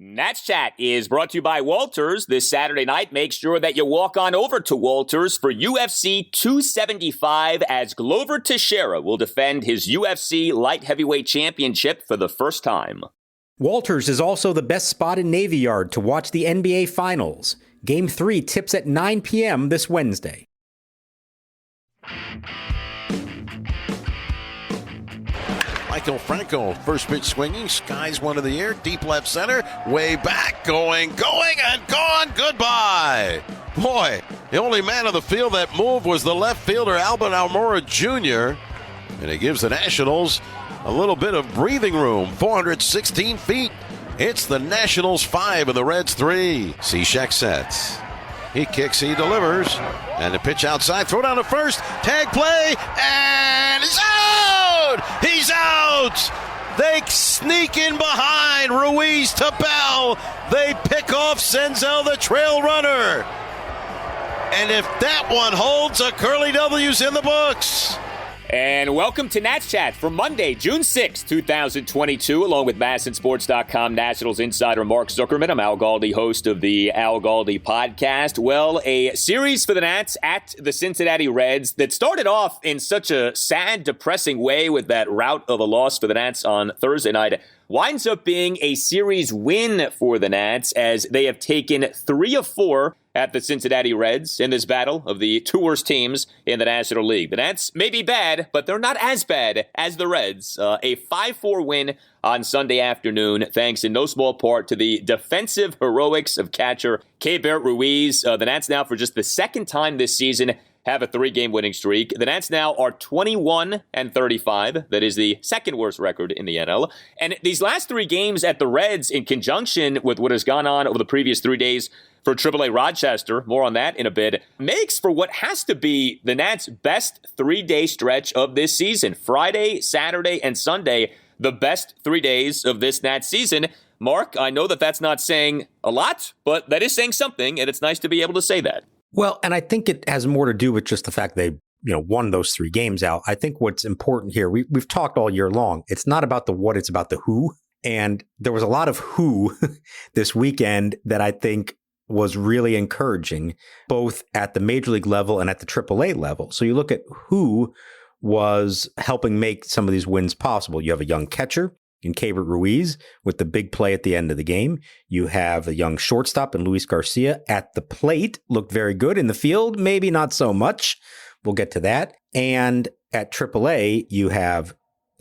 Nats Chat is brought to you by Walters. This Saturday night, make sure that you walk on over to Walters for UFC 275 as Glover Teixeira will defend his UFC light heavyweight championship for the first time. Walters is also the best spot in Navy Yard to watch the NBA Finals. Game 3 tips at 9 p.m. this Wednesday. Michael Franco, first pitch swinging, skies one to the air, deep left center, way back, going, and gone, goodbye. Boy, the only man on the field that moved was the left fielder, Albert Almora Jr., and it gives the Nationals a little bit of breathing room, 416 feet. It's the Nationals 5 and the Reds 3. Cishek sets. He kicks, he delivers, and the pitch outside, throw down to first, tag play, and he's out! He's out! They sneak in behind Ruiz to Bell. They pick off Senzel, the trail runner. And if that one holds, a Curly W's in the books. And welcome to Nats Chat for Monday, June 6, 2022, along with MASNsports.com Nationals insider Mark Zuckerman. I'm Al Galdi, host of the Al Galdi podcast. Well, a series for the Nats at the Cincinnati Reds that started off in such a sad, depressing way with that rout of a loss for the Nats on Thursday night winds up being a series win for the Nats as they have taken 3 of 4 at the Cincinnati Reds in this battle of the two worst teams in the National League. The Nats may be bad, but they're not as bad as the Reds. A 5-4 win on Sunday afternoon, thanks in no small part to the defensive heroics of catcher Keibert Ruiz. The Nats now, for just the second time this season, have a 3-game winning streak. The Nats now are 21-35. That is the second worst record in the NL. And these last 3 games at the Reds, in conjunction with what has gone on over the previous 3 days for AAA Rochester, more on that in a bit, makes for what has to be the Nats' best 3-day stretch of this season. Friday, Saturday, and Sunday, the best 3 days of this Nats season. Mark, I know that that's not saying a lot, but that is saying something, and it's nice to be able to say that. Well, and I think it has more to do with just the fact they won those 3 games out. I think what's important here, we've talked all year long, it's not about the what, it's about the who. And there was a lot of who this weekend that I think was really encouraging, both at the major league level and at the AAA level. So you look at who was helping make some of these wins possible. You have a young catcher in Keibert Ruiz with the big play at the end of the game. You have a young shortstop in Luis Garcia at the plate, looked very good. In the field, maybe not so much. We'll get to that. And at AAA, you have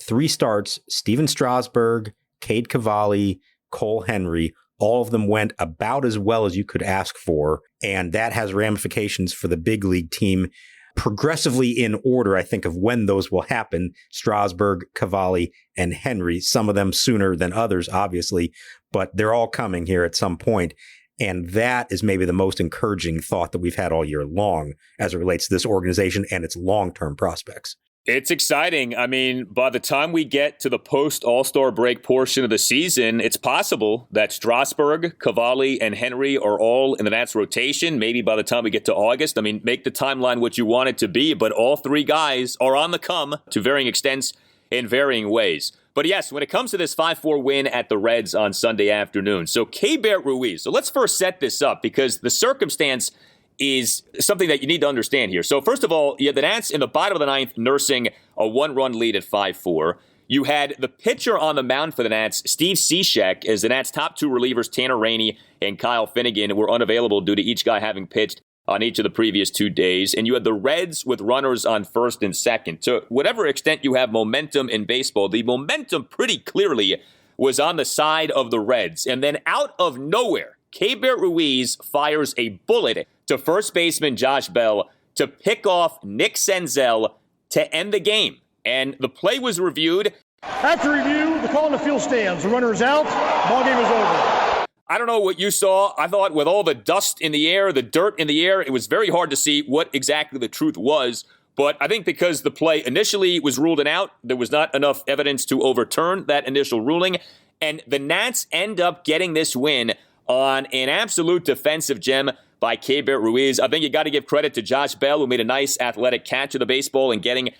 3 starts, Stephen Strasburg, Cade Cavalli, Cole Henry. All of them went about as well as you could ask for. And that has ramifications for the big league team progressively in order, I think, of when those will happen. Strasburg, Cavalli, and Henry, some of them sooner than others, obviously, but they're all coming here at some point. And that is maybe the most encouraging thought that we've had all year long as it relates to this organization and its long-term prospects. It's exciting. I mean, by the time we get to the post-All-Star break portion of the season, it's possible that Strasburg, Cavalli, and Henry are all in the Nats rotation. Maybe by the time we get to August. I mean, make the timeline what you want it to be, but all 3 guys are on the come to varying extents in varying ways. But yes, when it comes to this 5-4 win at the Reds on Sunday afternoon, so Keibert Ruiz. So let's first set this up because the circumstance is something that you need to understand here. So first of all, you had the Nats in the bottom of the 9th nursing a 1-run lead at 5-4. You had the pitcher on the mound for the Nats, Steve Cishek, as the Nats' top 2 relievers, Tanner Rainey and Kyle Finnegan, were unavailable due to each guy having pitched on each of the previous 2 days. And you had the Reds with runners on first and second. To whatever extent you have momentum in baseball, the momentum pretty clearly was on the side of the Reds. And then out of nowhere, Keibert Ruiz fires a bullet to first baseman Josh Bell to pick off Nick Senzel to end the game. And the play was reviewed. After review, the call on the field stands. The runner is out. Ball game is over. I don't know what you saw. I thought with all the dust in the air, the dirt in the air, it was very hard to see what exactly the truth was. But I think because the play initially was ruled an out, there was not enough evidence to overturn that initial ruling. And the Nats end up getting this win on an absolute defensive gem by Keibert Ruiz. I think you got to give credit to Josh Bell, who made a nice athletic catch of the baseball and getting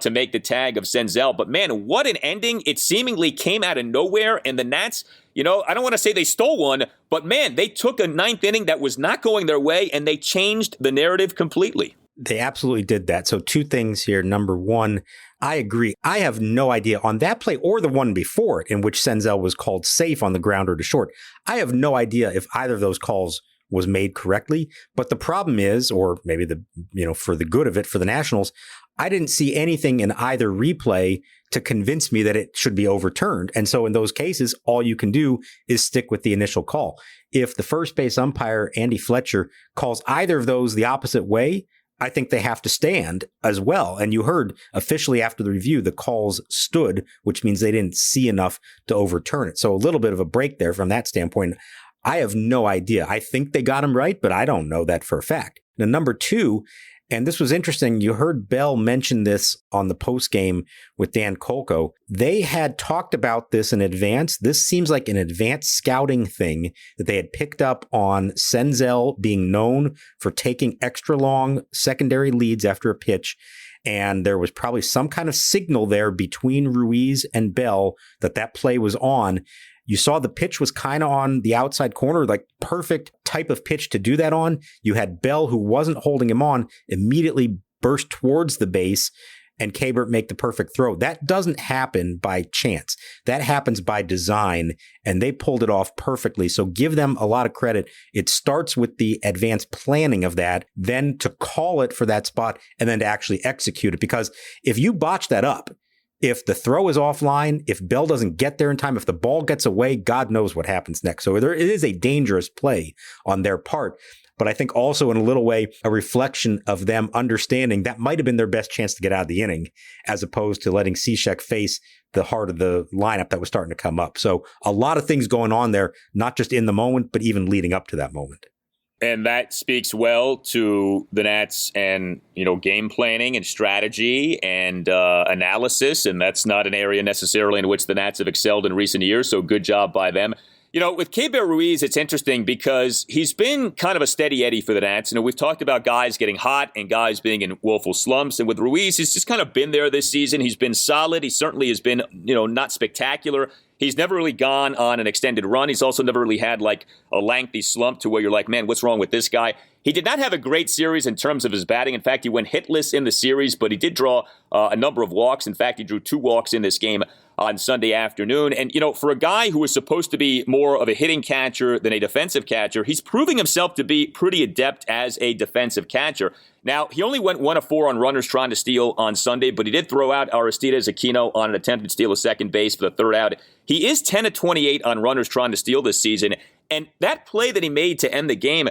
to make the tag of Senzel. But man, what an ending. It seemingly came out of nowhere, and the Nats I don't want to say they stole one, but man, they took a ninth inning that was not going their way and they changed the narrative completely. They absolutely did that. So 2 things here. Number one, I agree. I have no idea on that play or the one before it in which Senzel was called safe on the grounder to short. I have no idea if either of those calls was made correctly. But the problem is, or maybe for the good of it for the Nationals, I didn't see anything in either replay to convince me that it should be overturned. And so in those cases, all you can do is stick with the initial call. If the first base umpire, Andy Fletcher, calls either of those the opposite way, I think they have to stand as well. And you heard officially after the review, the calls stood, which means they didn't see enough to overturn it. So a little bit of a break there from that standpoint. I have no idea. I think they got him right, but I don't know that for a fact. Now, number 2, and this was interesting. You heard Bell mention this on the post game with Dan Kolko. They had talked about this in advance. This seems like an advanced scouting thing that they had picked up on Senzel being known for taking extra long secondary leads after a pitch. And there was probably some kind of signal there between Ruiz and Bell that play was on. You saw the pitch was kind of on the outside corner, like perfect type of pitch to do that on. You had Bell, who wasn't holding him on, immediately burst towards the base and Keibert make the perfect throw. That doesn't happen by chance. That happens by design, and they pulled it off perfectly. So give them a lot of credit. It starts with the advanced planning of that, then to call it for that spot, and then to actually execute it. Because if you botch that up, if the throw is offline, if Bell doesn't get there in time, if the ball gets away, God knows what happens next. So it is a dangerous play on their part. But I think also in a little way, a reflection of them understanding that might have been their best chance to get out of the inning, as opposed to letting Cishek face the heart of the lineup that was starting to come up. So a lot of things going on there, not just in the moment, but even leading up to that moment. And that speaks well to the Nats and, game planning and strategy and analysis. And that's not an area necessarily in which the Nats have excelled in recent years. So good job by them. With Keibert Ruiz, it's interesting because he's been kind of a steady Eddie for the Nats. We've talked about guys getting hot and guys being in woeful slumps. And with Ruiz, he's just kind of been there this season. He's been solid. He certainly has been, not spectacular. He's never really gone on an extended run. He's also never really had like a lengthy slump to where you're like, man, what's wrong with this guy? He did not have a great series in terms of his batting. In fact, he went hitless in the series, but he did draw a number of walks. In fact, he drew 2 walks in this game on Sunday afternoon. And, for a guy who is supposed to be more of a hitting catcher than a defensive catcher, he's proving himself to be pretty adept as a defensive catcher. Now, he only went 1 of 4 on runners trying to steal on Sunday, but he did throw out Aristides Aquino on an attempted steal of second base for the third out. He is 10 of 28 on runners trying to steal this season. And that play that he made to end the game,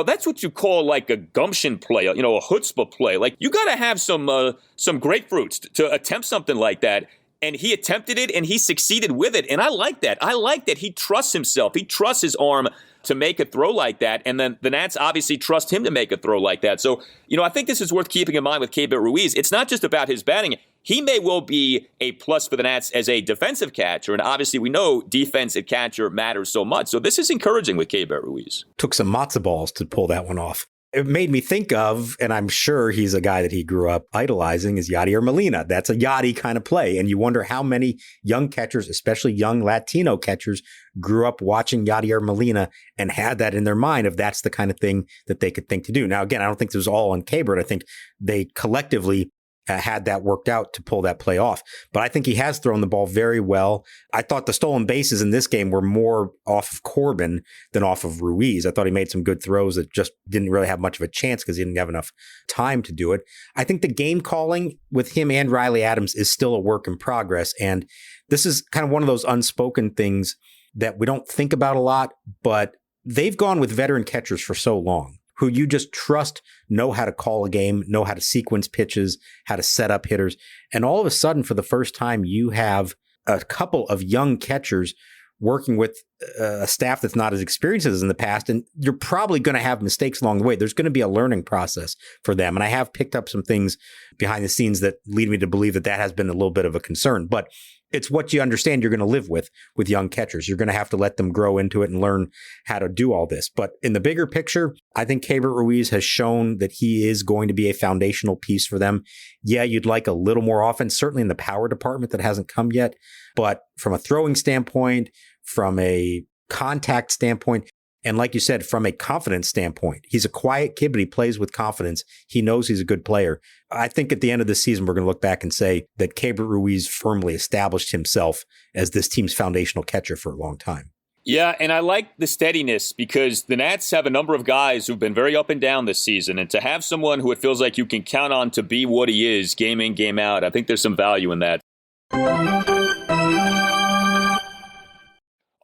that's what you call like a gumption play, a chutzpah play. Like, you got to have some grapefruits to attempt something like that. And he attempted it, and he succeeded with it. And I like that. I like that he trusts himself. He trusts his arm to make a throw like that. And then the Nats obviously trust him to make a throw like that. So, I think this is worth keeping in mind with Keibert Ruiz. It's not just about his batting. He may well be a plus for the Nats as a defensive catcher. And obviously we know defense at catcher matters so much. So this is encouraging with Keibert Ruiz. Took some matzo balls to pull that one off. It made me think of, and I'm sure he's a guy that he grew up idolizing, is Yadier Molina. That's a Yadi kind of play. And you wonder how many young catchers, especially young Latino catchers, grew up watching Yadier Molina and had that in their mind if that's the kind of thing that they could think to do. Now, again, I don't think this was all on Keibert. I think they collectively had that worked out to pull that play off. But I think he has thrown the ball very well. I thought the stolen bases in this game were more off of Corbin than off of Ruiz. I thought he made some good throws that just didn't really have much of a chance because he didn't have enough time to do it. I think the game calling with him and Riley Adams is still a work in progress. And this is kind of one of those unspoken things that we don't think about a lot, but they've gone with veteran catchers for so long, who you just trust know how to call a game, know how to sequence pitches, how to set up hitters. And all of a sudden, for the first time, you have a couple of young catchers working with a staff that's not as experienced as in the past. And you're probably going to have mistakes along the way. There's going to be a learning process for them. And I have picked up some things behind the scenes that lead me to believe that has been a little bit of a concern. But it's what you understand you're going to live with young catchers. You're going to have to let them grow into it and learn how to do all this. But in the bigger picture, I think Keibert Ruiz has shown that he is going to be a foundational piece for them. Yeah, you'd like a little more offense, certainly in the power department that hasn't come yet. But from a throwing standpoint, from a contact standpoint. And like you said, from a confidence standpoint, he's a quiet kid, but he plays with confidence. He knows he's a good player. I think at the end of the season, we're going to look back and say that Keibert Ruiz firmly established himself as this team's foundational catcher for a long time. Yeah, and I like the steadiness because the Nats have a number of guys who've been very up and down this season. And to have someone who it feels like you can count on to be what he is, game in, game out, I think there's some value in that.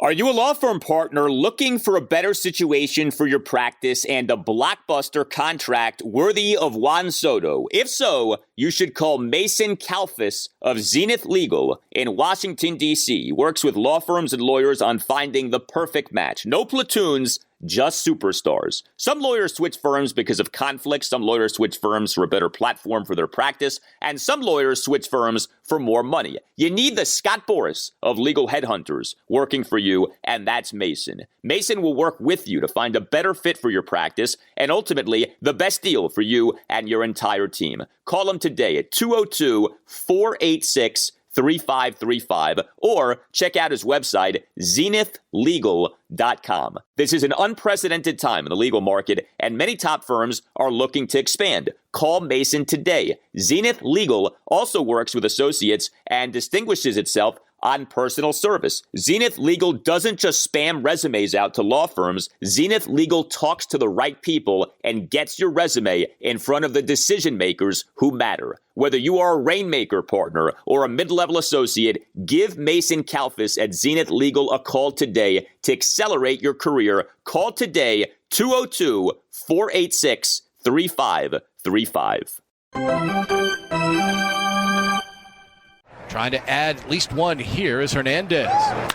Are you a law firm partner looking for a better situation for your practice and a blockbuster contract worthy of Juan Soto? If so, you should call Mason Kalfas of Zenith Legal in Washington, D.C. He works with law firms and lawyers on finding the perfect match. No platoons, just superstars. Some lawyers switch firms because of conflict. Some lawyers switch firms for a better platform for their practice. And some lawyers switch firms for more money. You need the Scott Boras of legal headhunters working for you, and that's Mason. Mason will work with you to find a better fit for your practice and ultimately the best deal for you and your entire team. Call him today at 202-486-3535 or check out his website, zenithlegal.com. This is an unprecedented time in the legal market, and many top firms are looking to expand. Call Mason today. Zenith Legal also works with associates and distinguishes itself on personal service. Zenith Legal doesn't just spam resumes out to law firms. Zenith Legal talks to the right people and gets your resume in front of the decision makers who matter. Whether you are a Rainmaker partner or a mid-level associate, give Mason Kalfas at Zenith Legal a call today to accelerate your career. Call today, 202-486-3535. Trying to add at least one here is Hernandez.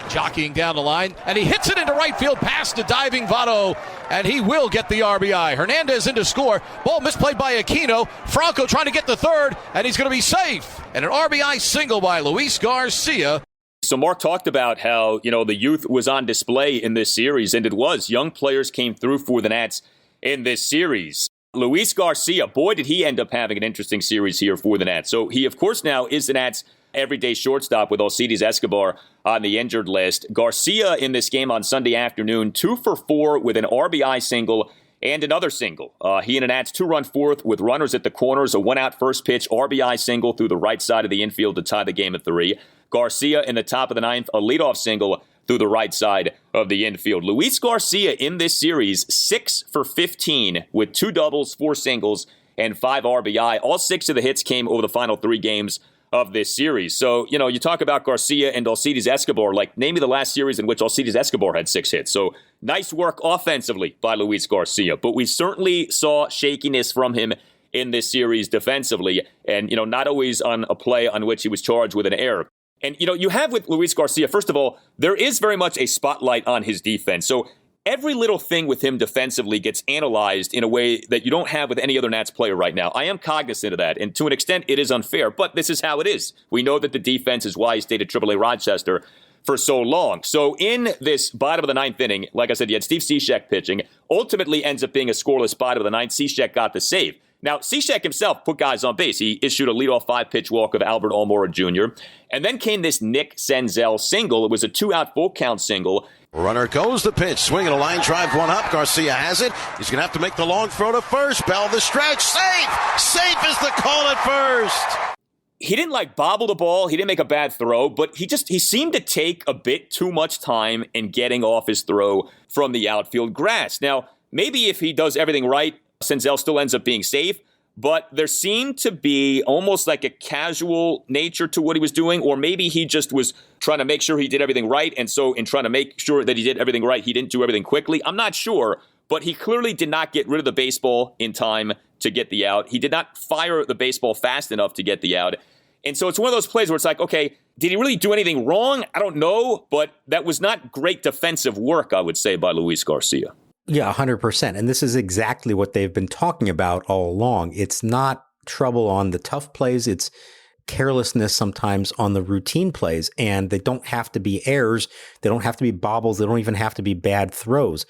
Jockeying down the line, and he hits it into right field past the diving Votto, and he will get the RBI. Hernandez in to score. Ball misplayed by Aquino. Franco trying to get the third, and he's going to be safe. And an RBI single by Luis Garcia. So Mark talked about how, the youth was on display in this series, and it was. Young players came through for the Nats in this series. Luis Garcia, boy, did he end up having an interesting series here for the Nats. So he, of course, now is the Nats' everyday shortstop with Alcides Escobar on the injured list. Garcia in this game on Sunday afternoon, 2 for 4 with an RBI single and another single. He and the Nats 2-run fourth with runners at the corners, a 1-out first pitch RBI single through the right side of the infield to tie the game at 3. Garcia in the top of the ninth, a leadoff single through the right side of the infield. Luis Garcia in this series, 6 for 15 with 2 doubles, 4 singles, and 5 RBI. All 6 of the hits came over the final 3 games of this series. So, you talk about Garcia and Alcides Escobar, like name me the last series in which Alcides Escobar had 6 hits. So nice work offensively by Luis Garcia, but we certainly saw shakiness from him in this series defensively, and, not always on a play on which he was charged with an error. And, you have with Luis Garcia, first of all, there is very much a spotlight on his defense. So every little thing with him defensively gets analyzed in a way that you don't have with any other Nats player right now. I am cognizant of that, and to an extent, it is unfair, but this is how it is. We know that the defense is why he stayed at AAA Rochester for so long. So in this bottom of the ninth inning, like I said, you had Steve Cishek pitching, ultimately ends up being a scoreless bottom of the ninth. Cishek got the save. Now, Cishek himself put guys on base. He issued a leadoff 5-pitch walk of Albert Almora Jr., and then came this Nick Senzel single. It was a 2-out full count single. Runner goes the pitch, swinging a line drive, one up. Garcia has it. He's going to have to make the long throw to first. Bell the stretch. Safe is the call at first. He didn't bobble the ball. He didn't make a bad throw, but he seemed to take a bit too much time in getting off his throw from the outfield grass. Now, maybe if he does everything right, Senzel still ends up being safe, but there seemed to be almost like a casual nature to what he was doing, or maybe he just was trying to make sure he did everything right, and so in trying to make sure that he did everything right, he didn't do everything quickly. I'm not sure, but he clearly did not get rid of the baseball in time to get the out. He did not fire the baseball fast enough to get the out. And so it's one of those plays where it's like, okay, did he really do anything wrong? I don't know, but that was not great defensive work, I would say, by Luis Garcia. Yeah, 100%. And this is exactly what they've been talking about all along. It's not trouble on the tough plays. It's carelessness sometimes on the routine plays. And they don't have to be errors. They don't have to be bobbles. They don't even have to be bad throws.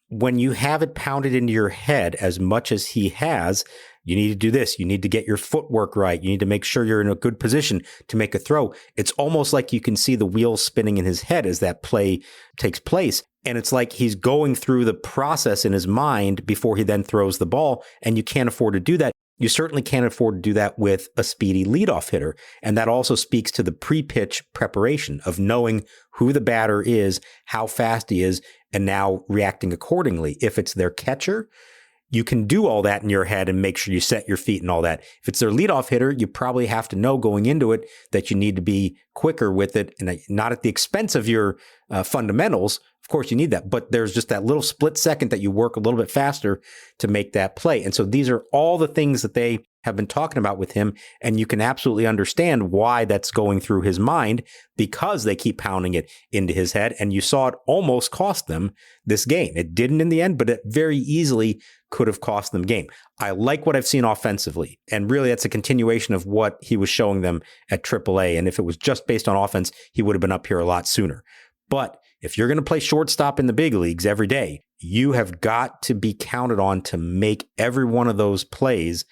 when you have it pounded into your head as much as he has, you need to do this. You need to get your footwork right. You need to make sure you're in a good position to make a throw. It's almost like you can see the wheels spinning in his head as that play takes place. And it's like he's going through the process in his mind before he then throws the ball. And you can't afford to do that. You certainly can't afford to do that with a speedy leadoff hitter. And that also speaks to the pre-pitch preparation of knowing who the batter is, how fast he is, and now reacting accordingly. If it's their catcher, you can do all that in your head and make sure you set your feet and all that. If it's their leadoff hitter, you probably have to know going into it that you need to be quicker with it, and not at the expense of your fundamentals. Of course, you need that, but there's just that little split second that you work a little bit faster to make that play. And so these are all the things that they have been talking about with him, and you can absolutely understand why that's going through his mind, because they keep pounding it into his head. And you saw it almost cost them this game. It didn't in the end, but it very easily could have cost them game. I like what I've seen offensively, and really that's a continuation of what he was showing them at AAA. And if it was just based on offense, he would have been up here a lot sooner. But if you're going to play shortstop in the big leagues every day, you have got to be counted on to make every one of those plays,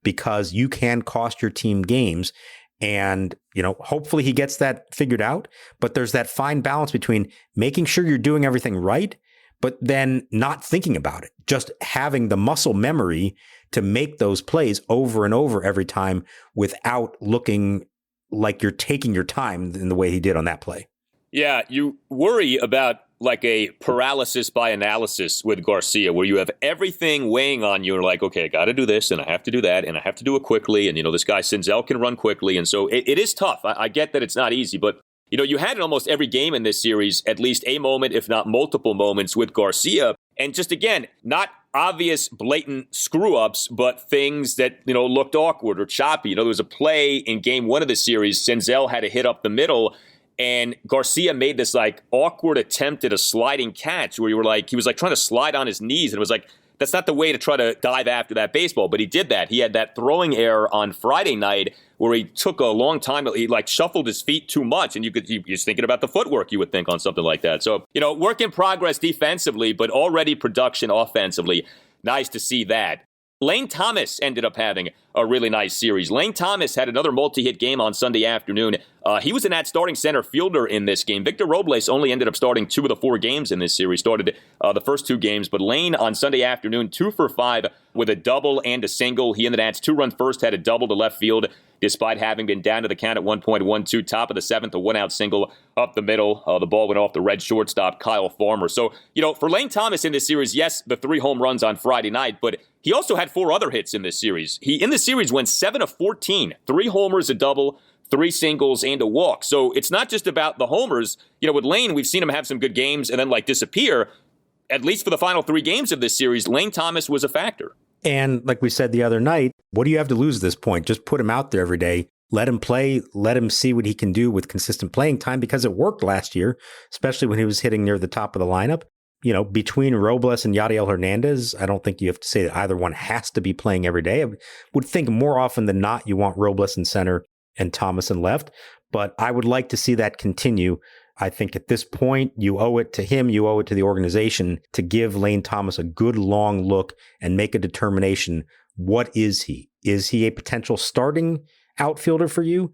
because you can cost your team games. And, hopefully he gets that figured out. But there's that fine balance between making sure you're doing everything right, but then not thinking about it, just having the muscle memory to make those plays over and over every time without looking like you're taking your time in the way he did on that play. Yeah, you worry about like a paralysis by analysis with Garcia, where you have everything weighing on you. And like, okay, I got to do this, and I have to do that, and I have to do it quickly. And, this guy Senzel can run quickly. And so it is tough. I get that it's not easy, but, you had in almost every game in this series at least a moment, if not multiple moments with Garcia. And just, again, not obvious, blatant screw-ups, but things that, looked awkward or choppy. There was a play in game one of the series. Senzel had a hit up the middle, and Garcia made this like awkward attempt at a sliding catch where he was like trying to slide on his knees. And it was like, that's not the way to try to dive after that baseball. But he did that. He had that throwing error on Friday night where he took a long time. He like shuffled his feet too much. And you're just thinking about the footwork, you would think, on something like that. So, work in progress defensively, but already production offensively. Nice to see that. Lane Thomas ended up having a really nice series. Lane Thomas had another multi-hit game on Sunday afternoon. He was an starting center fielder in this game. Victor Robles only ended up starting 2 of the 4 games in this series, started the first 2 games. But Lane on Sunday afternoon, 2 for 5 with a double and a single. He and the Nats 2-run first had a double to left field, despite having been down to the count at 1.12, top of the 7th, a 1-out single up the middle. The ball went off the Red shortstop, Kyle Farmer. So, for Lane Thomas in this series, yes, the 3 home runs on Friday night, but he also had 4 other hits in this series. He, in the series, went 7 of 14, 3 homers, a double, 3 singles, and a walk. So it's not just about the homers. With Lane, we've seen him have some good games and then disappear. At least for the final 3 games of this series, Lane Thomas was a factor. And like we said the other night, what do you have to lose at this point? Just put him out there every day. Let him play. Let him see what he can do with consistent playing time, because it worked last year, especially when he was hitting near the top of the lineup. Between Robles and Yadiel Hernandez, I don't think you have to say that either one has to be playing every day. I would think more often than not you want Robles in center and Thomas in left, but I would like to see that continue. I think at this point, you owe it to him, you owe it to the organization to give Lane Thomas a good long look and make a determination. What is he? Is he a potential starting outfielder for you?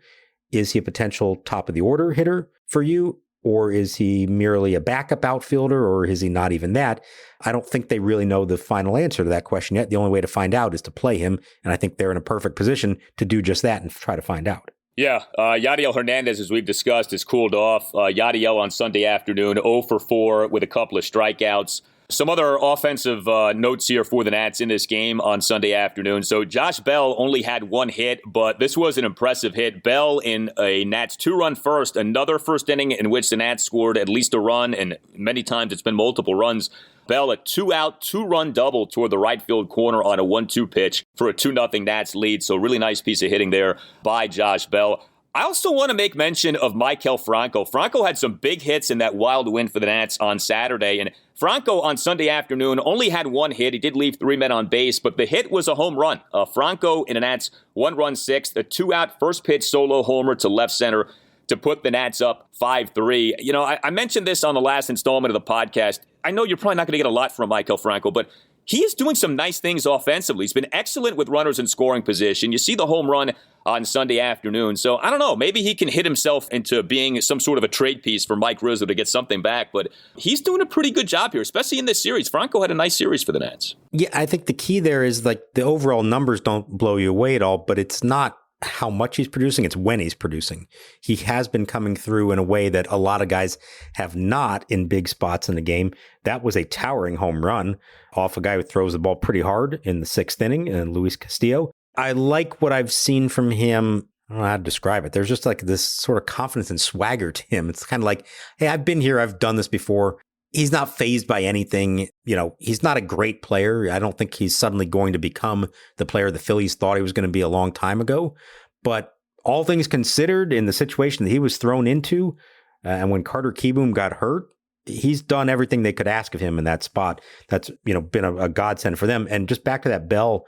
Is he a potential top of the order hitter for you? Or is he merely a backup outfielder, or is he not even that? I don't think they really know the final answer to that question yet. The only way to find out is to play him, and I think they're in a perfect position to do just that and try to find out. Yeah, Yadiel Hernandez, as we've discussed, has cooled off. Yadiel on Sunday afternoon, 0 for 4 with a couple of strikeouts. Some other offensive notes here for the Nats in this game on Sunday afternoon. So Josh Bell only had 1 hit, but this was an impressive hit. Bell in a Nats 2-run first, another first inning in which the Nats scored at least a run, and many times it's been multiple runs. Bell, a 2-out, 2-run double toward the right field corner on a 1-2 pitch for a 2-0 Nats lead. So really nice piece of hitting there by Josh Bell. I also want to make mention of Maikel Franco. Franco had some big hits in that wild win for the Nats on Saturday, and Franco on Sunday afternoon only had 1 hit. He did leave 3 men on base, but the hit was a home run. Franco in a Nats 1-run 6th, a 2-out first pitch solo homer to left center to put the Nats up 5-3. You know, I mentioned this on the last installment of the podcast. I know you're probably not going to get a lot from Maikel Franco, but he is doing some nice things offensively. He's been excellent with runners in scoring position. You see the home run on Sunday afternoon. So I don't know, maybe he can hit himself into being some sort of a trade piece for Mike Rizzo to get something back. But he's doing a pretty good job here, especially in this series. Franco had a nice series for the Nats. Yeah, I think the key there is like the overall numbers don't blow you away at all, but it's not how much he's producing, it's when he's producing. He has been coming through in a way that a lot of guys have not in big spots in the game. That was a towering home run off a guy who throws the ball pretty hard in the 6th inning, and Luis Castillo. I like what I've seen from him. I don't know how to describe it. There's just like this sort of confidence and swagger to him. It's kind of like, hey, I've been here. I've done this before. He's not fazed by anything. You know, he's not a great player. I don't think he's suddenly going to become the player the Phillies thought he was going to be a long time ago. But all things considered, in the situation that he was thrown into, and when Carter Kieboom got hurt, he's done everything they could ask of him in that spot. That's, you know, been a godsend for them. And just back to that Bell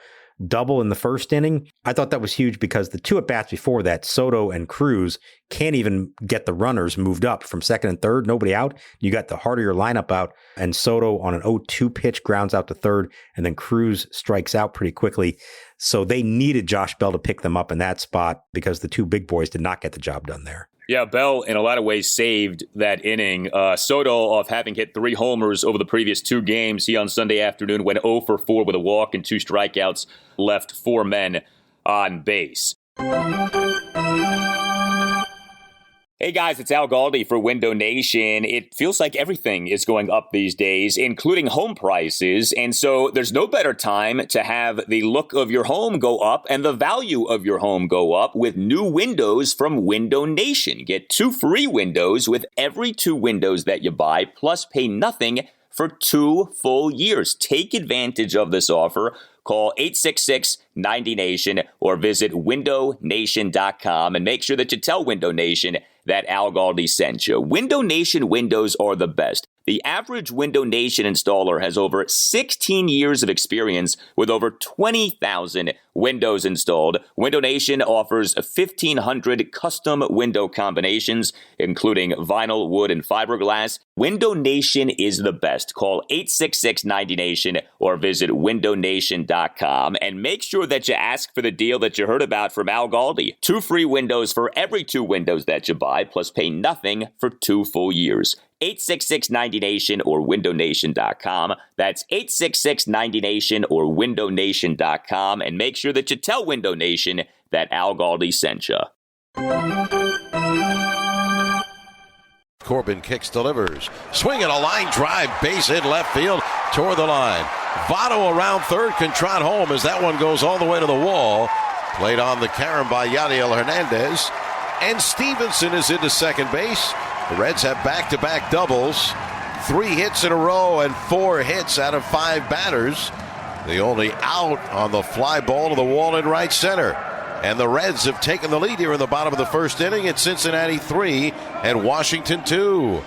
double in the 1st inning, I thought that was huge because the 2 at-bats before that, Soto and Cruz, can't even get the runners moved up from 2nd and 3rd, nobody out. You got the heart of your lineup out, and Soto on an 0-2 pitch grounds out to 3rd, and then Cruz strikes out pretty quickly. So they needed Josh Bell to pick them up in that spot because the 2 big boys did not get the job done there. Yeah, Bell, in a lot of ways, saved that inning. Soto, off having hit 3 homers over the previous 2 games, he on Sunday afternoon went 0 for 4 with a walk and 2 strikeouts, left 4 men on base. Hey guys, it's Al Galdi for Window Nation. It feels like everything is going up these days, including home prices. And so there's no better time to have the look of your home go up and the value of your home go up with new windows from Window Nation. Get 2 free windows with every 2 windows that you buy, plus pay nothing for 2 full years. Take advantage of this offer. Call 866-90-NATION or visit windownation.com and make sure that you tell Window Nation that Al Galdi sent you. Window Nation windows are the best. The average Window Nation installer has over 16 years of experience with over 20,000 windows installed. Window Nation offers 1,500 custom window combinations, including vinyl, wood, and fiberglass. Window Nation is the best. Call 866-90-NATION or visit windownation.com and make sure that you ask for the deal that you heard about from Al Galdi. 2 free windows for every 2 windows that you buy, plus pay nothing for 2 full years. 866-90-NATION or windownation.com. That's 866-90-NATION or windownation.com. And make sure that you tell Window Nation that Al Galdi sent you. Corbin kicks, delivers. Swing and a line drive, base hit left field, toward the line. Votto around 3rd can trot home as that one goes all the way to the wall. Played on the carom by Yadiel Hernandez. And Stevenson is into second base. The Reds have back-to-back doubles, 3 hits in a row and 4 hits out of 5 batters. The only out on the fly ball to the wall in right center. And the Reds have taken the lead here in the bottom of the 1st inning at Cincinnati 3 and Washington 2.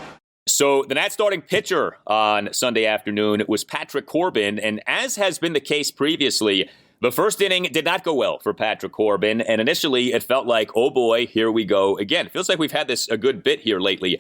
So the Nats starting pitcher on Sunday afternoon was Patrick Corbin, and as has been the case previously, the 1st inning did not go well for Patrick Corbin, and initially it felt like, oh boy, here we go again. It feels like we've had this a good bit here lately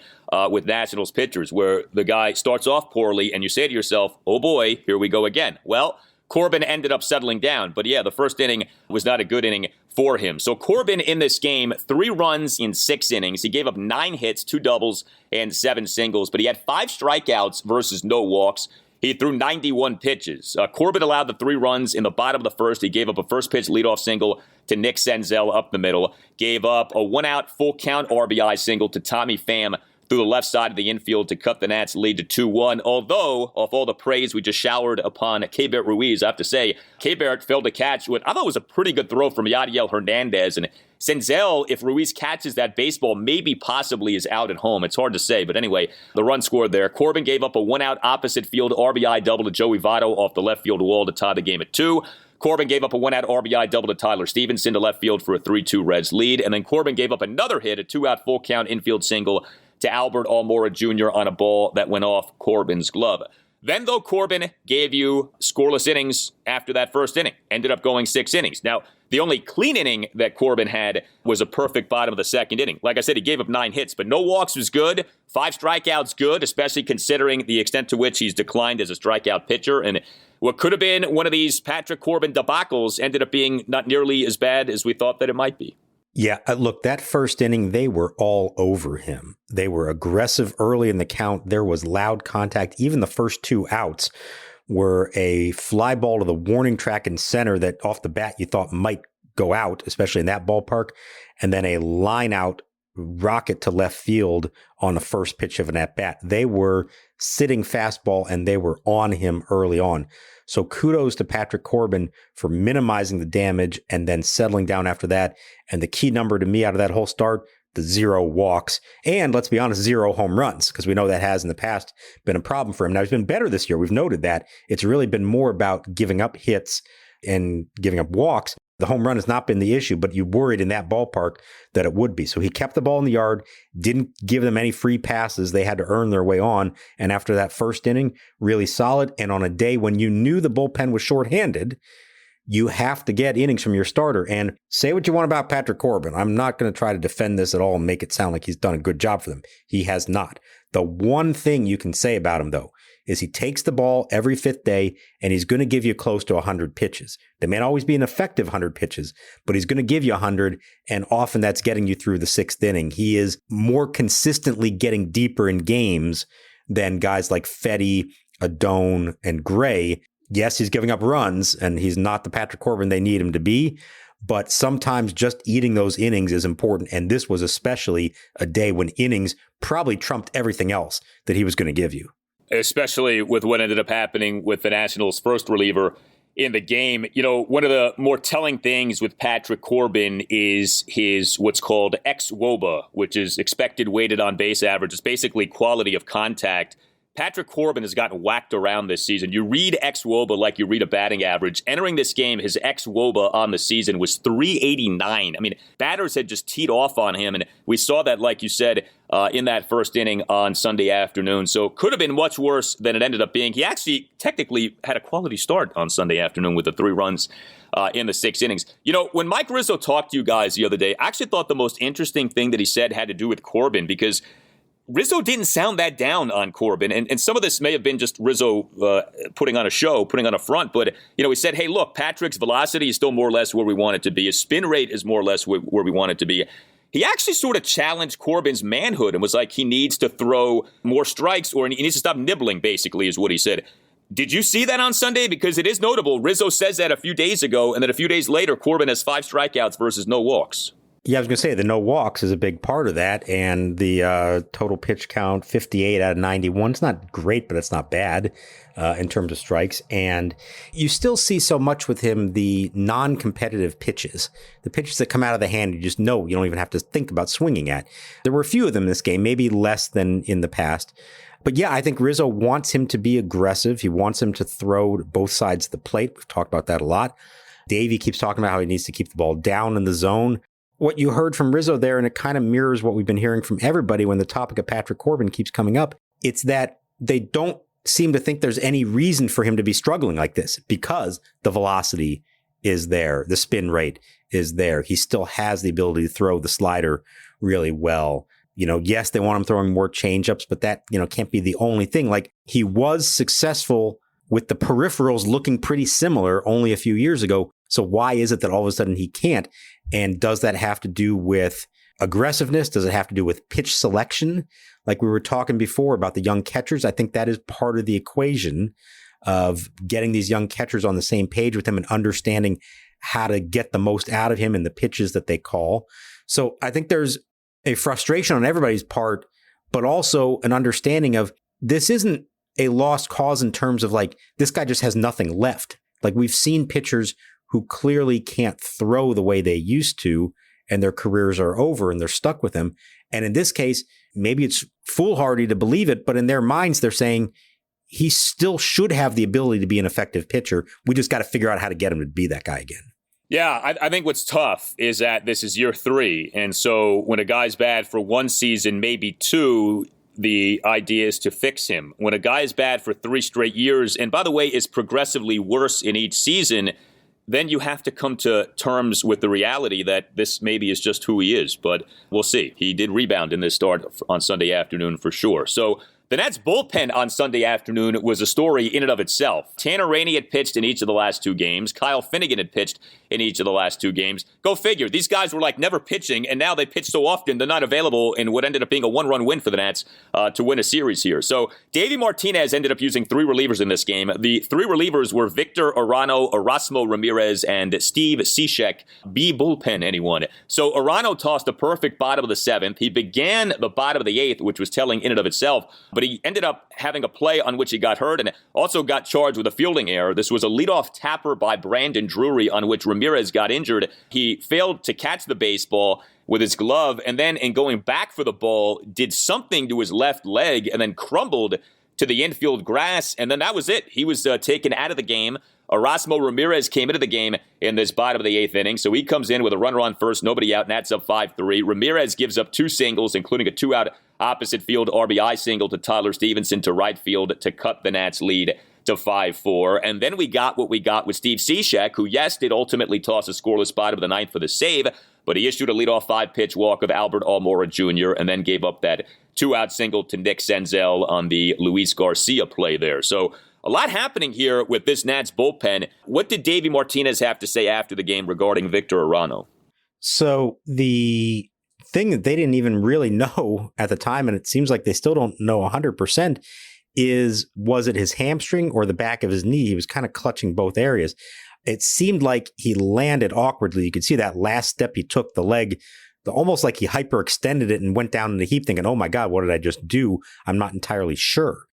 with Nationals pitchers, where the guy starts off poorly and you say to yourself, oh boy, here we go again. Well, Corbin ended up settling down, but yeah, the 1st inning was not a good inning for him. So Corbin in this game, 3 runs in 6 innings. He gave up 9 hits, 2 doubles, and 7 singles, but he had 5 strikeouts versus no walks. He threw 91 pitches. Corbin allowed the 3 runs in the bottom of the 1st. He gave up a first pitch leadoff single to Nick Senzel up the middle. Gave up a 1-out full count RBI single to Tommy Pham through the left side of the infield to cut the Nats lead to 2-1. Although, of all the praise we just showered upon Keibert Ruiz, I have to say, Keibert failed to catch what I thought was a pretty good throw from Yadiel Hernandez. And Senzel, if Ruiz catches that baseball, maybe possibly is out at home. It's hard to say. But anyway, the run scored there. Corbin gave up a 1-out opposite field RBI double to Joey Votto off the left field wall to tie the game at 2. Corbin gave up a 1-out RBI double to Tyler Stevenson to left field for a 3-2 Reds lead. And then Corbin gave up another hit, a 2-out full count infield single to Albert Almora Jr. on a ball that went off Corbin's glove. Then, though, Corbin gave you scoreless innings after that first inning, ended up going 6 innings. Now, the only clean inning that Corbin had was a perfect bottom of the second inning. Like I said, he gave up 9 hits, but no walks was good. 5 strikeouts good, especially considering the extent to which he's declined as a strikeout pitcher. And what could have been one of these Patrick Corbin debacles ended up being not nearly as bad as we thought that it might be. Yeah, look, that first inning, they were all over him. They were aggressive early in the count. There was loud contact. Even the first 2 outs were a fly ball to the warning track in center that off the bat you thought might go out, especially in that ballpark, and then a line out rocket to left field on the first pitch of an at-bat. They were sitting fastball and they were on him early on. So kudos to Patrick Corbin for minimizing the damage and then settling down after that. And the key number to me out of that whole start, the 0 walks. And let's be honest, 0 home runs, because we know that has in the past been a problem for him. Now, he's been better this year. We've noted that. It's really been more about giving up hits and giving up walks. The home run has not been the issue, but you worried in that ballpark that it would be. So he kept the ball in the yard, didn't give them any free passes. They had to earn their way on. And after that first inning, really solid. And on a day when you knew the bullpen was shorthanded, you have to get innings from your starter. And say what you want about Patrick Corbin. I'm not going to try to defend this at all and make it sound like he's done a good job for them. He has not. The one thing you can say about him, though, is he takes the ball every 5th day and he's going to give you close to 100 pitches. They may not always be an effective 100 pitches, but he's going to give you 100, and often that's getting you through the 6th inning. He is more consistently getting deeper in games than guys like Fetty, Adone, and Gray. Yes, he's giving up runs, and he's not the Patrick Corbin they need him to be, but sometimes just eating those innings is important, and this was especially a day when innings probably trumped everything else that he was going to give you. Especially with what ended up happening with the Nationals' first reliever in the game. You know, one of the more telling things with Patrick Corbin is his what's called xWOBA, which is expected weighted on base average. It's basically quality of contact. Patrick Corbin has gotten whacked around this season. You read xWOBA like you read a batting average. Entering this game, his xWOBA on the season was 389. I mean, batters had just teed off on him, and we saw that, like you said, in that first inning on Sunday afternoon. So it could have been much worse than it ended up being. He actually technically had a quality start on Sunday afternoon with the 3 runs in the 6 innings. You know, when Mike Rizzo talked to you guys the other day, I actually thought the most interesting thing that he said had to do with Corbin, because Rizzo didn't sound that down on Corbin, and some of this may have been just Rizzo putting on a show, putting on a front, but he said, hey, look, Patrick's velocity is still more or less where we want it to be. His spin rate is more or less where we want it to be. He actually sort of challenged Corbin's manhood and was like, he needs to throw more strikes, or he needs to stop nibbling, basically, is what he said. Did you see that on Sunday? Because it is notable. Rizzo says that a few days ago, and then a few days later, Corbin has 5 strikeouts versus no walks. Yeah, I was going to say the no walks is a big part of that. And the total pitch count, 58 out of 91. It's not great, but it's not bad in terms of strikes. And you still see so much with him, the non-competitive pitches, the pitches that come out of the hand, you just know you don't even have to think about swinging at. There were a few of them in this game, maybe less than in the past. But yeah, I think Rizzo wants him to be aggressive. He wants him to throw both sides of the plate. We've talked about that a lot. Davey keeps talking about how he needs to keep the ball down in the zone. What you heard from Rizzo there, and it kind of mirrors what we've been hearing from everybody when the topic of Patrick Corbin keeps coming up, it's that they don't seem to think there's any reason for him to be struggling like this because the velocity is there. The spin rate is there. He still has the ability to throw the slider really well. Yes, they want him throwing more changeups, but that, can't be the only thing. Like, he was successful with the peripherals looking pretty similar only a few years ago. So why is it that all of a sudden he can't? And does that have to do with aggressiveness? Does it have to do with pitch selection? Like we were talking before about the young catchers, I think that is part of the equation of getting these young catchers on the same page with him and understanding how to get the most out of him in the pitches that they call. So I think there's a frustration on everybody's part, but also an understanding of this isn't a lost cause in terms of like, this guy just has nothing left. Like, we've seen pitchers who clearly can't throw the way they used to, and their careers are over and they're stuck with him. And in this case, maybe it's foolhardy to believe it, but in their minds, they're saying he still should have the ability to be an effective pitcher. We just got to figure out how to get him to be that guy again. Yeah, I think what's tough is that this is year 3. And so when a guy's bad for 1 season, maybe 2, the idea is to fix him. When a guy is bad for 3 straight years, and by the way, is progressively worse in each season, then you have to come to terms with the reality that this maybe is just who he is. But we'll see. He did rebound in this start on Sunday afternoon for sure. So the Nats bullpen on Sunday afternoon was a story in and of itself. Tanner Rainey had pitched in each of the last 2 games. Kyle Finnegan had pitched in each of the last 2 games. Go figure. These guys were like never pitching, and now they pitch so often they're not available in what ended up being a 1-run win for the Nats to win a series here. So Davey Martinez ended up using 3 relievers in this game. The 3 relievers were Victor Arano, Erasmo Ramirez, and Steve Cishek. B bullpen, anyone. So Arano tossed a perfect bottom of the 7th. He began the bottom of the 8th, which was telling in and of itself. But he ended up having a play on which he got hurt and also got charged with a fielding error. This was a leadoff tapper by Brandon Drury on which Ramirez got injured. He failed to catch the baseball with his glove, and then in going back for the ball, did something to his left leg and then crumbled to the infield grass, and then that was it. He was taken out of the game. Erasmo Ramirez came into the game in this bottom of the 8th inning, so he comes in with a runner on first, nobody out, Nats up 5-3. Ramirez gives up 2 singles, including a 2-out opposite field RBI single to Tyler Stevenson to right field to cut the Nats lead to 5-4. And then we got what we got with Steve Cishek, who, yes, did ultimately toss a scoreless bottom of the 9th for the save, but he issued a leadoff 5-pitch walk of Albert Almora Jr. and then gave up that 2-out single to Nick Senzel on the Luis Garcia play there. So a lot happening here with this Nats bullpen. What did Davey Martinez have to say after the game regarding Victor Arano? So the thing that they didn't even really know at the time, and it seems like they still don't know 100%, is was it his hamstring or the back of his knee? He was kind of clutching both areas. It seemed like he landed awkwardly. You could see that last step he took, the leg, almost like he hyperextended it and went down in the heap thinking, oh my God, what did I just do? I'm not entirely sure.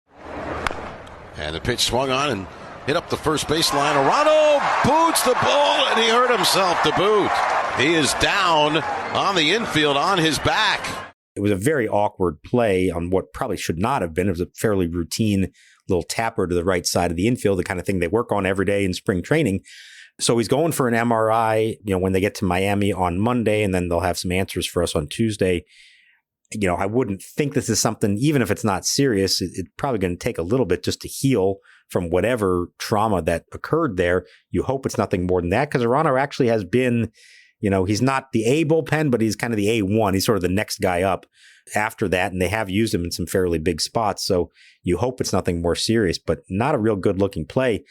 And the pitch swung on and hit up the first baseline. Arano boots the ball, and he hurt himself to boot. He is down on the infield on his back. It was a very awkward play on what probably should not have been. It was a fairly routine little tapper to the right side of the infield, the kind of thing they work on every day in spring training. So he's going for an MRI, when they get to Miami on Monday, and then they'll have some answers for us on Tuesday. I wouldn't think this is something, even if it's not serious, it's probably going to take a little bit just to heal from whatever trauma that occurred there. You hope it's nothing more than that, because Arano actually has been, he's not the A bullpen, but he's kind of the A1. He's sort of the next guy up after that, and they have used him in some fairly big spots. So you hope it's nothing more serious, but not a real good looking play.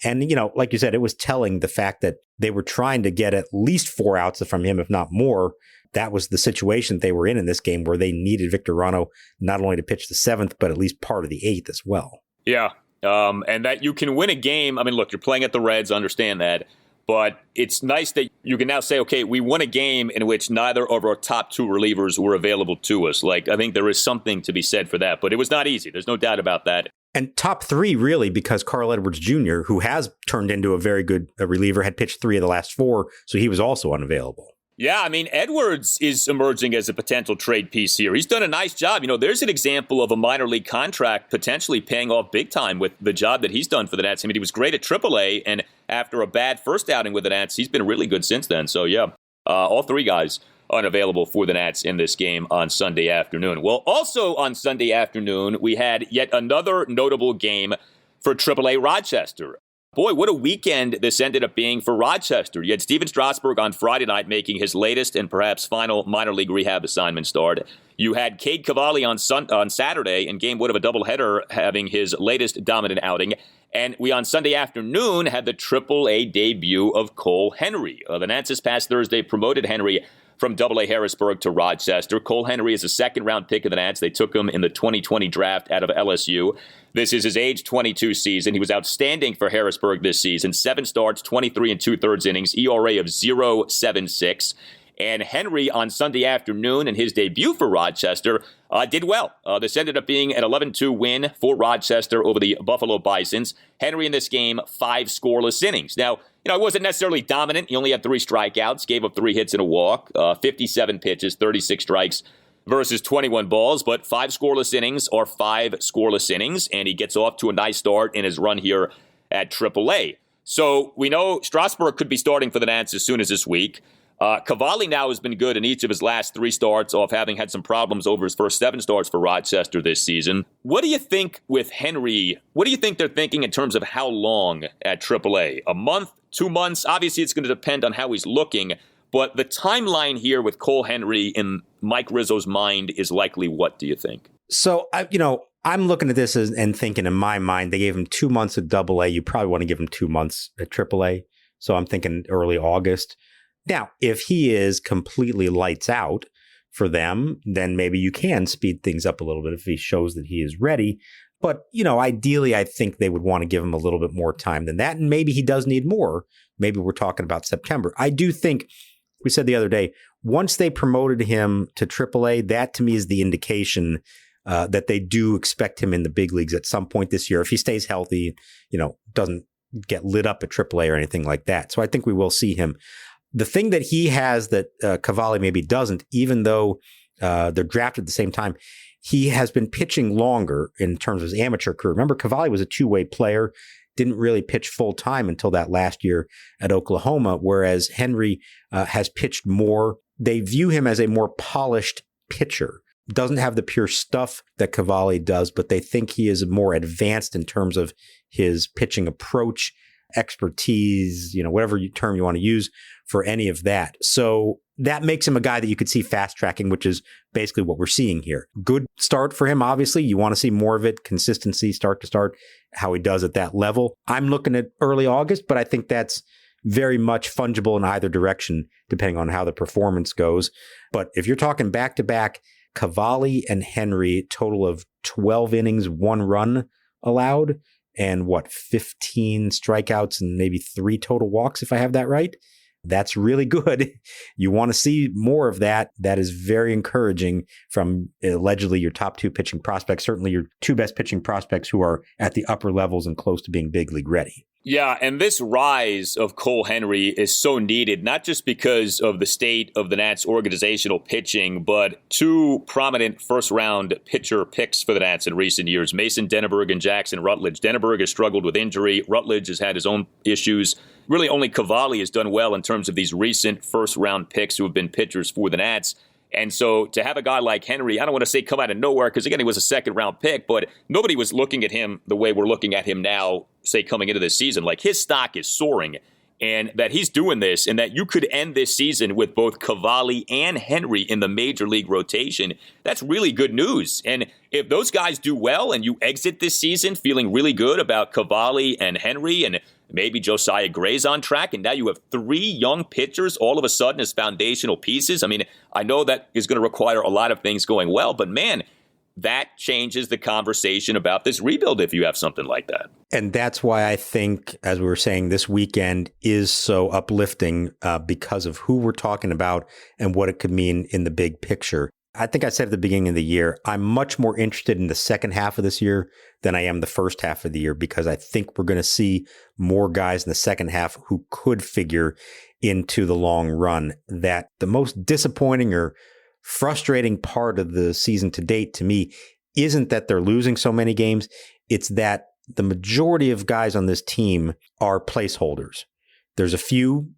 And, like you said, it was telling the fact that they were trying to get at least 4 outs from him, if not more. That was the situation they were in this game, where they needed Victor Arano not only to pitch the 7th, but at least part of the 8th as well. Yeah, and that you can win a game. I mean, look, you're playing at the Reds, understand that. But it's nice that you can now say, okay, we won a game in which neither of our top 2 relievers were available to us. I think there is something to be said for that. But it was not easy. There's no doubt about that. And top 3, really, because Carl Edwards Jr., who has turned into a very good reliever, had pitched 3 of the last 4, so he was also unavailable. Yeah, I mean, Edwards is emerging as a potential trade piece here. He's done a nice job. There's an example of a minor league contract potentially paying off big time with the job that he's done for the Nats. I mean, he was great at AAA, and after a bad first outing with the Nats, he's been really good since then. So, yeah, all 3 guys unavailable for the Nats in this game on Sunday afternoon. Well, also on Sunday afternoon, we had yet another notable game for AAA Rochester. Boy, what a weekend this ended up being for Rochester. You had Stephen Strasburg on Friday night making his latest and perhaps final minor league rehab assignment start. You had Cade Cavalli on Saturday in game 1 of a doubleheader having his latest dominant outing. And we on Sunday afternoon had the AAA debut of Cole Henry. The Nats this past Thursday promoted Henry from AA Harrisburg to Rochester. Cole Henry is a second-round pick of the Nats. They took him in the 2020 draft out of LSU. This is his age 22 season. He was outstanding for Harrisburg this season. 7 starts, 23 2/3 innings, ERA of 0.76. And Henry on Sunday afternoon in his debut for Rochester did well. This ended up being an 11-2 win for Rochester over the Buffalo Bisons. Henry in this game, 5 scoreless innings. Now, it wasn't necessarily dominant. He only had 3 strikeouts, gave up 3 hits and a walk, 57 pitches, 36 strikes versus 21 balls. But 5 scoreless innings are 5 scoreless innings, and he gets off to a nice start in his run here at AAA. So we know Strasburg could be starting for the Nats as soon as this week. Cavalli now has been good in each of his last 3 starts off having had some problems over his first 7 starts for Rochester this season. What do you think with Henry? What do you think they're thinking in terms of how long at AAA? A month, 2 months? Obviously, it's going to depend on how he's looking. But the timeline here with Cole Henry in Mike Rizzo's mind is likely what, do you think? So, I'm looking at this and thinking in my mind, they gave him 2 months at AA. You probably want to give him 2 months at AAA. So I'm thinking early August. Now, if he is completely lights out for them, then maybe you can speed things up a little bit if he shows that he is ready. But, ideally, I think they would want to give him a little bit more time than that. And maybe he does need more. Maybe we're talking about September. I do think, we said the other day, once they promoted him to AAA, that to me is the indication that they do expect him in the big leagues at some point this year. If he stays healthy, doesn't get lit up at AAA or anything like that. So I think we will see him. The thing that he has that Cavalli maybe doesn't, even though they're drafted at the same time, he has been pitching longer in terms of his amateur career. Remember, Cavalli was a two-way player, didn't really pitch full-time until that last year at Oklahoma, whereas Henry has pitched more. They view him as a more polished pitcher. Doesn't have the pure stuff that Cavalli does, but they think he is more advanced in terms of his pitching approach, expertise, whatever term you want to use for any of that. So that makes him a guy that you could see fast tracking, which is basically what we're seeing here. Good start for him, obviously. You want to see more of it, consistency, start to start, how he does at that level. I'm looking at early August, but I think that's very much fungible in either direction, depending on how the performance goes. But if you're talking back-to-back, Cavalli and Henry, total of 12 innings, 1 run allowed, and 15 strikeouts and maybe 3 total walks, if I have that right. That's really good. You want to see more of that. That is very encouraging from allegedly your top 2 pitching prospects, certainly your 2 best pitching prospects who are at the upper levels and close to being big league ready. Yeah, and this rise of Cole Henry is so needed, not just because of the state of the Nats organizational pitching, but 2 prominent first-round pitcher picks for the Nats in recent years, Mason Denneberg and Jackson Rutledge. Denneberg has struggled with injury. Rutledge has had his own issues. Really, only Cavalli has done well in terms of these recent first-round picks who have been pitchers for the Nats. And so to have a guy like Henry, I don't want to say come out of nowhere, because again, he was a second-round pick, but nobody was looking at him the way we're looking at him now, say, coming into this season. Like, his stock is soaring, and that he's doing this, and that you could end this season with both Cavalli and Henry in the major league rotation. That's really good news. And if those guys do well and you exit this season feeling really good about Cavalli and Henry, and maybe Josiah Gray's on track, and now you have 3 young pitchers all of a sudden as foundational pieces. I mean, I know that is going to require a lot of things going well, but man, that changes the conversation about this rebuild if you have something like that. And that's why I think, as we were saying, this weekend is so uplifting because of who we're talking about and what it could mean in the big picture. I think I said at the beginning of the year, I'm much more interested in the second half of this year than I am the first half of the year, because I think we're going to see more guys in the second half who could figure into the long run. That the most disappointing or frustrating part of the season to date to me isn't that they're losing so many games. It's that the majority of guys on this team are placeholders. There's a few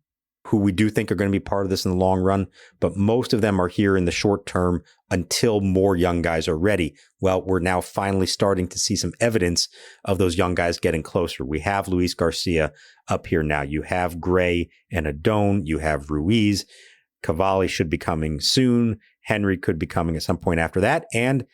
who we do think are going to be part of this in the long run, but most of them are here in the short term until more young guys are ready. Well, we're now finally starting to see some evidence of those young guys getting closer. We have Luis Garcia up here now. You have Gray and Adone. You have Ruiz. Cavalli should be coming soon. Henry could be coming at some point after that. And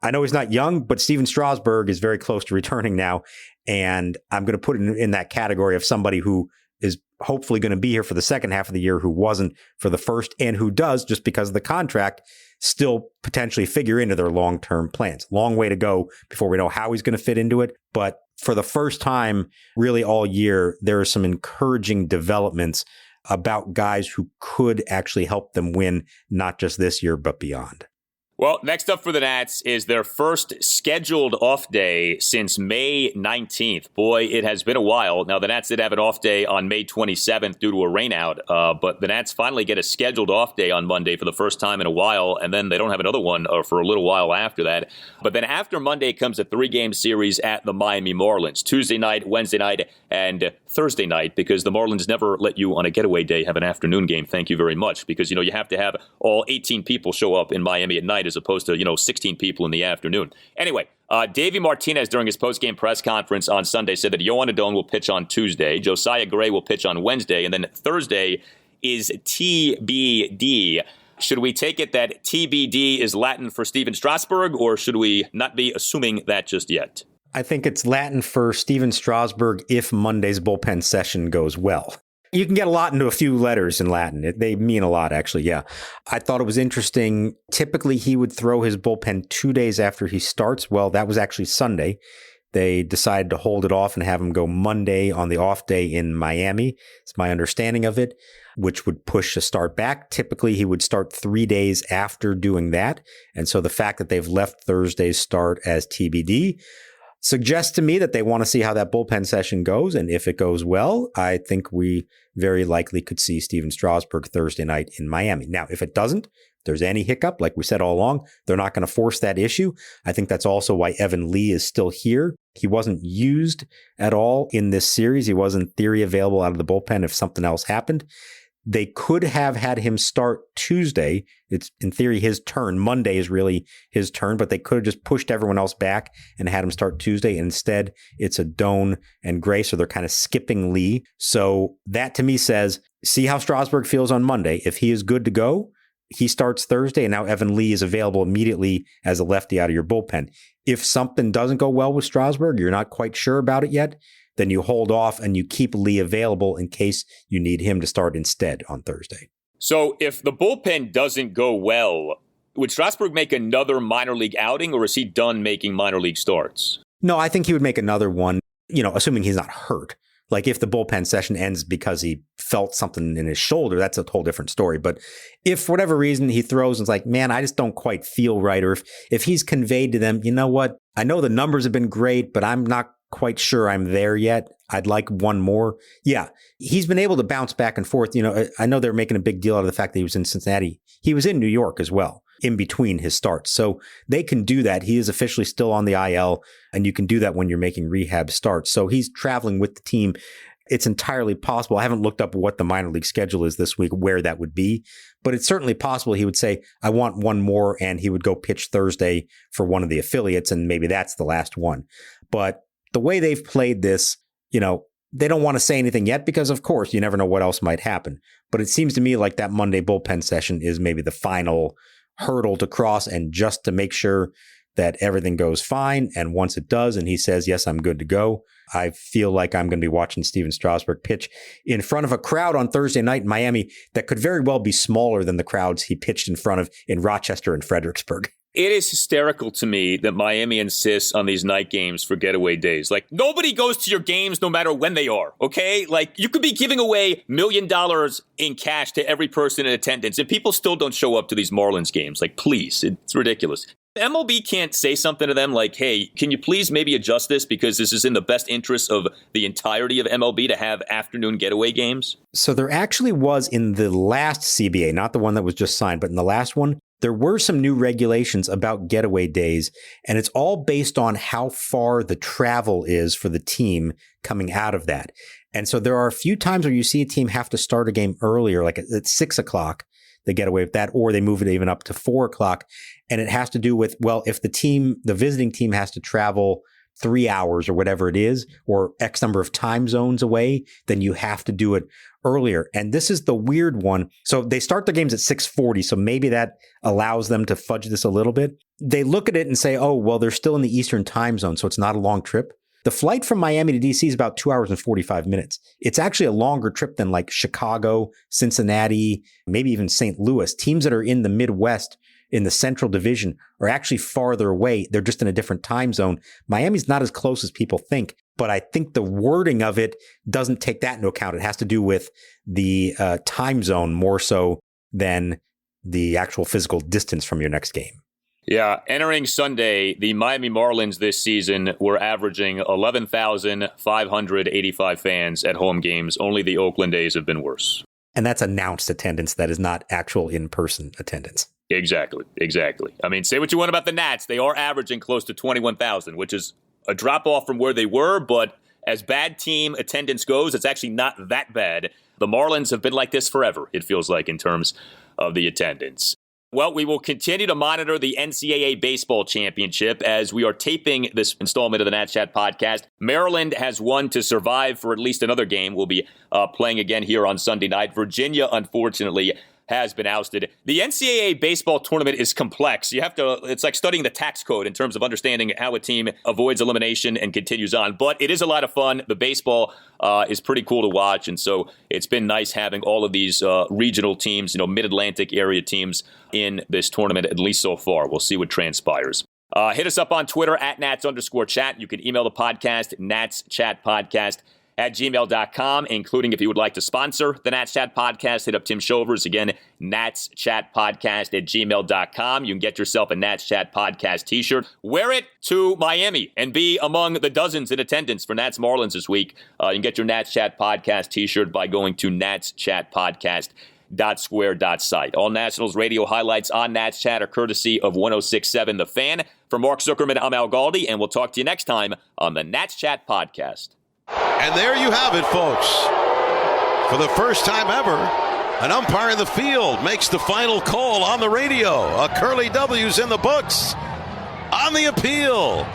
I know he's not young, but Stephen Strasburg is very close to returning now. And I'm going to put it in that category of somebody who is hopefully going to be here for the second half of the year, who wasn't for the first, and who does, just because of the contract, still potentially figure into their long-term plans. Long way to go before we know how he's going to fit into it. But for the first time, really all year, there are some encouraging developments about guys who could actually help them win, not just this year, but beyond. Well, next up for the Nats is their first scheduled off day since May 19th. Boy, it has been a while. Now, the Nats did have an off day on May 27th due to a rainout, but the Nats finally get a scheduled off day on Monday for the first time in a while, and then they don't have another one for a little while after that. But then after Monday comes a 3-game series at the Miami Marlins, Tuesday night, Wednesday night, and Thursday night, because the Marlins never let you on a getaway day have an afternoon game. Thank you very much, because, you have to have all 18 people show up in Miami at night as opposed to, 16 people in the afternoon. Anyway, Davey Martinez during his postgame press conference on Sunday said that Yohan Adon will pitch on Tuesday, Josiah Gray will pitch on Wednesday, and then Thursday is TBD. Should we take it that TBD is Latin for Stephen Strasburg, or should we not be assuming that just yet? I think it's Latin for Stephen Strasburg if Monday's bullpen session goes well. You can get a lot into a few letters in Latin. They mean a lot, actually, yeah. I thought it was interesting. Typically, he would throw his bullpen 2 days after he starts. Well, that was actually Sunday. They decided to hold it off and have him go Monday on the off day in Miami. It's my understanding of it, which would push a start back. Typically, he would start 3 days after doing that. And so the fact that they've left Thursday's start as TBD suggests to me that they want to see how that bullpen session goes. And if it goes well, I think we very likely could see Stephen Strasburg Thursday night in Miami. Now, if it doesn't, if there's any hiccup, like we said all along, they're not going to force that issue. I think that's also why Evan Lee is still here. He wasn't used at all in this series. He was in theory available out of the bullpen if something else happened. They could have had him start Tuesday. It's in theory his turn. Monday is really his turn, but they could have just pushed everyone else back and had him start Tuesday. Instead, it's Adon and Gray, so they're kind of skipping Lee. So that to me says, see how Strasburg feels on Monday. If he is good to go, he starts Thursday, and now Evan Lee is available immediately as a lefty out of your bullpen. If something doesn't go well with Strasburg, you're not quite sure about it yet, then you hold off and you keep Lee available in case you need him to start instead on Thursday. So if the bullpen doesn't go well, would Strasburg make another minor league outing, or is he done making minor league starts? No, I think he would make another one, assuming he's not hurt. Like if the bullpen session ends because he felt something in his shoulder, that's a whole different story. But if for whatever reason he throws and is like, man, I just don't quite feel right. Or if he's conveyed to them, you know what? I know the numbers have been great, but I'm not quite sure I'm there yet. I'd like one more. Yeah, he's been able to bounce back and forth. I know they're making a big deal out of the fact that he was in Cincinnati. He was in New York as well in between his starts. So they can do that. He is officially still on the IL, and you can do that when you're making rehab starts. So he's traveling with the team. It's entirely possible. I haven't looked up what the minor league schedule is this week, where that would be, but it's certainly possible he would say, I want one more, and he would go pitch Thursday for one of the affiliates, and maybe that's the last one. But the way they've played this, they don't want to say anything yet because, of course, you never know what else might happen. But it seems to me like that Monday bullpen session is maybe the final hurdle to cross, and just to make sure that everything goes fine. And once it does, and he says, yes, I'm good to go, I feel like I'm going to be watching Stephen Strasburg pitch in front of a crowd on Thursday night in Miami that could very well be smaller than the crowds he pitched in front of in Rochester and Fredericksburg. It is hysterical to me that Miami insists on these night games for getaway days. Like, nobody goes to your games no matter when they are, okay? Like, you could be giving away $1 million in cash to every person in attendance, and people still don't show up to these Marlins games. Like, please, it's ridiculous. MLB can't say something to them like, hey, can you please maybe adjust this because this is in the best interest of the entirety of MLB to have afternoon getaway games? So there actually was in the last CBA, not the one that was just signed, but in the last one, there were some new regulations about getaway days, and it's all based on how far the travel is for the team coming out of that. And so there are a few times where you see a team have to start a game earlier, like at 6 o'clock, they get away with that, or they move it even up to 4 o'clock. And it has to do with, well, if the visiting team has to travel 3 hours or whatever it is, or X number of time zones away, then you have to do it earlier. And this is the weird one. So they start the games at 6:40. So maybe that allows them to fudge this a little bit. They look at it and say, oh, well, they're still in the Eastern time zone, so it's not a long trip. The flight from Miami to DC is about 2 hours and 45 minutes. It's actually a longer trip than like Chicago, Cincinnati, maybe even St. Louis. Teams that are in the Midwest in the Central Division are actually farther away. They're just in a different time zone. Miami's not as close as people think, but I think the wording of it doesn't take that into account. It has to do with the time zone more so than the actual physical distance from your next game. Yeah, entering Sunday, the Miami Marlins this season were averaging 11,585 fans at home games. Only the Oakland A's have been worse. And that's announced attendance. That is not actual in-person attendance. Exactly. I mean, say what you want about the Nats. They are averaging close to 21,000, which is a drop-off from where they were, but as bad team attendance goes, it's actually not that bad. The Marlins have been like this forever, it feels like, in terms of the attendance. Well, we will continue to monitor the NCAA Baseball Championship as we are taping this installment of the Nats Chat podcast. Maryland has won to survive for at least another game. We'll be playing again here on Sunday night. Virginia, unfortunately, has been ousted. The NCAA baseball tournament is complex. It's like studying the tax code in terms of understanding how a team avoids elimination and continues on. But it is a lot of fun. The baseball is pretty cool to watch. And so it's been nice having all of these regional teams, mid-Atlantic area teams in this tournament, at least so far. We'll see what transpires. Hit us up on Twitter at Nats_chat. You can email the podcast, natschatpodcast@gmail.com, including if you would like to sponsor the Nats Chat Podcast, hit up Tim Shovers. Again, natschatpodcast@gmail.com. You can get yourself a Nats Chat Podcast t-shirt. Wear it to Miami and be among the dozens in attendance for Nats Marlins this week. You can get your Nats Chat Podcast t-shirt by going to natschatpodcast.square.site. All Nationals radio highlights on Nats Chat are courtesy of 106.7 The Fan. For Mark Zuckerman, I'm Al Galdi, and we'll talk to you next time on the Nats Chat Podcast. And there you have it, folks. For the first time ever, an umpire in the field makes the final call on the radio. A Curly W's in the books. On the appeal,